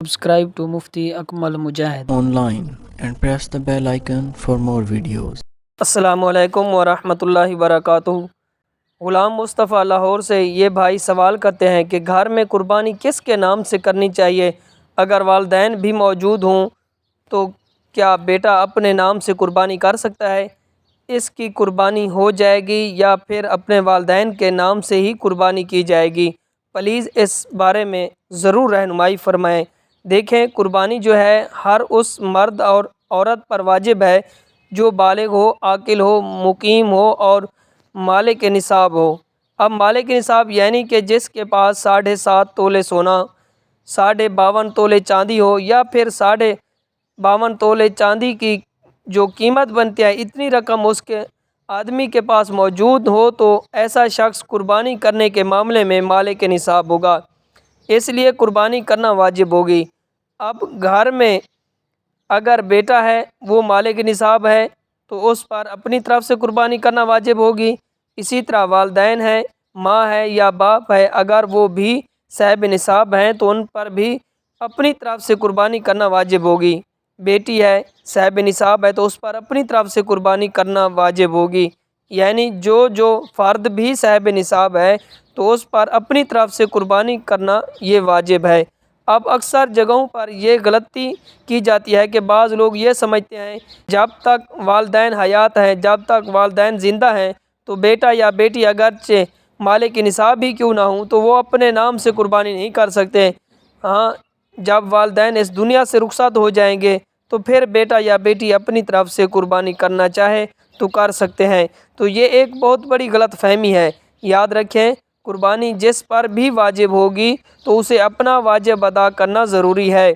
Subscribe to Mufti Akmal Mujahid online and press the bell icon for more videos. السلام علیکم ورحمۃ اللہ وبرکاتہ۔ غلام مصطفیٰ لاہور سے یہ بھائی سوال کرتے ہیں کہ گھر میں قربانی کس کے نام سے کرنی چاہیے؟ اگر والدین بھی موجود ہوں تو کیا بیٹا اپنے نام سے قربانی کر سکتا ہے؟ اس کی قربانی ہو جائے گی یا پھر اپنے والدین کے نام سے ہی قربانی کی جائے گی؟ پلیز اس بارے میں ضرور رہنمائی فرمائیں۔ دیکھیں، قربانی جو ہے ہر اس مرد اور عورت پر واجب ہے جو بالغ ہو، عاقل ہو، مقیم ہو اور مالک نصاب ہو۔ اب مالک نصاب یعنی کہ جس کے پاس 7.5 تولے سونا، 52.5 تولے چاندی ہو یا پھر 52 تولے چاندی کی جو قیمت بنتی ہے اتنی رقم اس کے آدمی کے پاس موجود ہو تو ایسا شخص قربانی کرنے کے معاملے میں مالک نصاب ہوگا، اس لیے قربانی کرنا واجب ہوگی۔ اب گھر میں اگر بیٹا ہے، وہ مالک نصاب ہے تو اس پر اپنی طرف سے قربانی کرنا واجب ہوگی۔ اسی طرح والدین ہیں، ماں ہے یا باپ ہے، اگر وہ بھی صاحب نصاب ہیں تو ان پر بھی اپنی طرف سے قربانی کرنا واجب ہوگی۔ بیٹی ہے، صاحب نصاب ہے تو اس پر اپنی طرف سے قربانی کرنا واجب ہوگی، یعنی جو فرد بھی صاحب نصاب ہے تو اس پر اپنی طرف سے قربانی کرنا یہ واجب ہے۔ اب اکثر جگہوں پر یہ غلطی کی جاتی ہے کہ بعض لوگ یہ سمجھتے ہیں جب تک والدین حیات ہیں، جب تک والدین زندہ ہیں تو بیٹا یا بیٹی اگرچہ مالک نصاب ہی کیوں نہ ہوں تو وہ اپنے نام سے قربانی نہیں کر سکتے۔ ہاں، جب والدین اس دنیا سے رخصت ہو جائیں گے تو پھر بیٹا یا بیٹی اپنی طرف سے قربانی کرنا چاہے تو کر سکتے ہیں۔ تو یہ ایک بہت بڑی غلط فہمی ہے۔ یاد رکھیں، قربانی جس پر بھی واجب ہوگی تو اسے اپنا واجب ادا کرنا ضروری ہے۔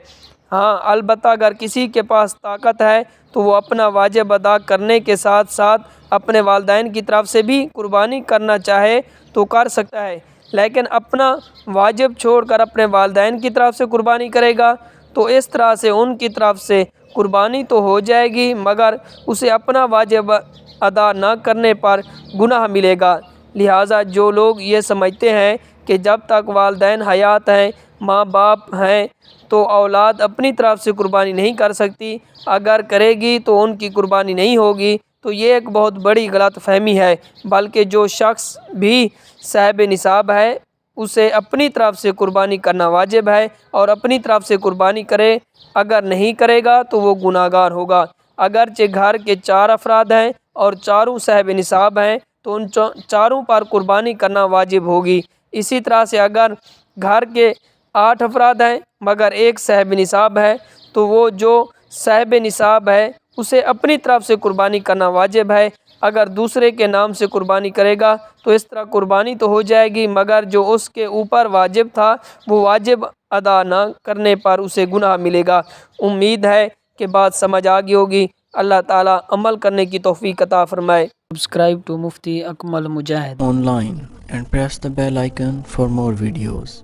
ہاں، البتہ اگر کسی کے پاس طاقت ہے تو وہ اپنا واجب ادا کرنے کے ساتھ ساتھ اپنے والدین کی طرف سے بھی قربانی کرنا چاہے تو کر سکتا ہے، لیکن اپنا واجب چھوڑ کر اپنے والدین کی طرف سے قربانی کرے گا تو اس طرح سے ان کی طرف سے قربانی تو ہو جائے گی مگر اسے اپنا واجب ادا نہ کرنے پر گناہ ملے گا۔ لہٰذا جو لوگ یہ سمجھتے ہیں کہ جب تک والدین حیات ہیں، ماں باپ ہیں تو اولاد اپنی طرف سے قربانی نہیں کر سکتی، اگر کرے گی تو ان کی قربانی نہیں ہوگی، تو یہ ایک بہت بڑی غلط فہمی ہے۔ بلکہ جو شخص بھی صاحب نصاب ہے اسے اپنی طرف سے قربانی کرنا واجب ہے اور اپنی طرف سے قربانی کرے، اگر نہیں کرے گا تو وہ گناہ گار ہوگا۔ اگرچہ گھر کے 4 افراد ہیں اور چاروں صاحب نصاب ہیں تو ان چاروں پر قربانی کرنا واجب ہوگی۔ اسی طرح سے اگر گھر کے 8 افراد ہیں مگر ایک صاحب نصاب ہے تو وہ جو صاحب نصاب ہے اسے اپنی طرف سے قربانی کرنا واجب ہے۔ اگر دوسرے کے نام سے قربانی کرے گا تو اس طرح قربانی تو ہو جائے گی مگر جو اس کے اوپر واجب تھا وہ واجب ادا نہ کرنے پر اسے گناہ ملے گا۔ امید ہے کہ بات سمجھ آ گئی ہوگی۔ اللہ تعالیٰ عمل کرنے کی توفیق عطا فرمائے۔ Subscribe to Mufti Akmal Mujahid online and press the bell icon for more videos.